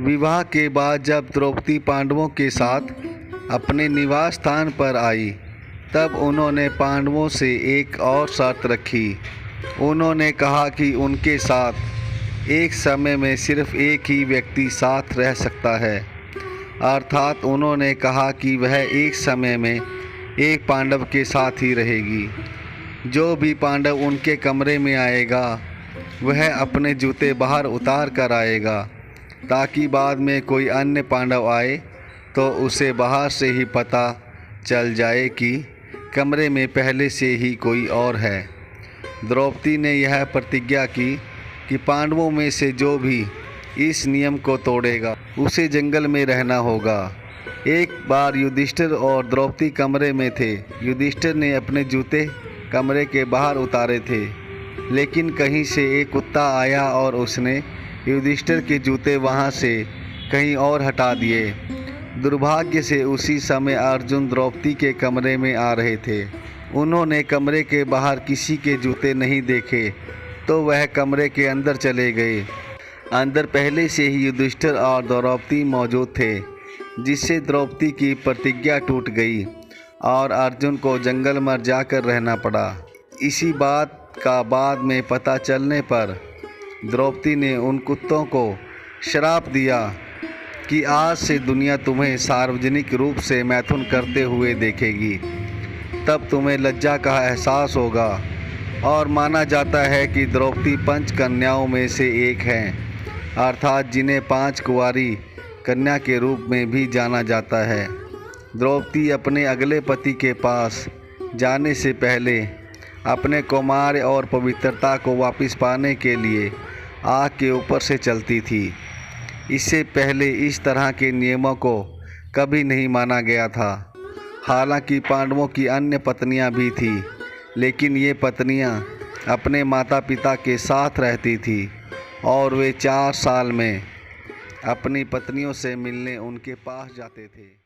विवाह के बाद जब द्रौपदी पांडवों के साथ अपने निवास स्थान पर आई, तब उन्होंने पांडवों से एक और शर्त रखी। उन्होंने कहा कि उनके साथ एक समय में सिर्फ एक ही व्यक्ति साथ रह सकता है। अर्थात उन्होंने कहा कि वह एक समय में एक पांडव के साथ ही रहेगी। जो भी पांडव उनके कमरे में आएगा, वह अपने जूते बाहर उतार कर आएगा, ताकि बाद में कोई अन्य पांडव आए तो उसे बाहर से ही पता चल जाए कि कमरे में पहले से ही कोई और है। द्रौपदी ने यह प्रतिज्ञा की कि पांडवों में से जो भी इस नियम को तोड़ेगा, उसे जंगल में रहना होगा। एक बार युधिष्ठिर और द्रौपदी कमरे में थे। युधिष्ठिर ने अपने जूते कमरे के बाहर उतारे थे, लेकिन कहीं से एक कुत्ता आया और उसने युधिष्ठिर के जूते वहां से कहीं और हटा दिए। दुर्भाग्य से उसी समय अर्जुन द्रौपदी के कमरे में आ रहे थे। उन्होंने कमरे के बाहर किसी के जूते नहीं देखे, तो वह कमरे के अंदर चले गए। अंदर पहले से ही युधिष्ठिर और द्रौपदी मौजूद थे, जिससे द्रौपदी की प्रतिज्ञा टूट गई और अर्जुन को जंगल में जाकर रहना पड़ा। इसी बात का बाद में पता चलने पर द्रौपदी ने उन कुत्तों को श्राप दिया कि आज से दुनिया तुम्हें सार्वजनिक रूप से मैथुन करते हुए देखेगी। तब तुम्हें लज्जा का एहसास होगा। और माना जाता है कि द्रौपदी 5 कन्याओं में से एक हैं, अर्थात जिन्हें 5 कुंवारी कन्या के रूप में भी जाना जाता है। द्रौपदी अपने अगले पति के पास जाने से पहले अपने कौमार्य और पवित्रता को वापस पाने के लिए आग के ऊपर से चलती थी। इससे पहले इस तरह के नियमों को कभी नहीं माना गया था। हालांकि पांडवों की अन्य पत्नियां भी थीं, लेकिन ये पत्नियां अपने माता पिता के साथ रहती थीं और वे 4 साल में अपनी पत्नियों से मिलने उनके पास जाते थे।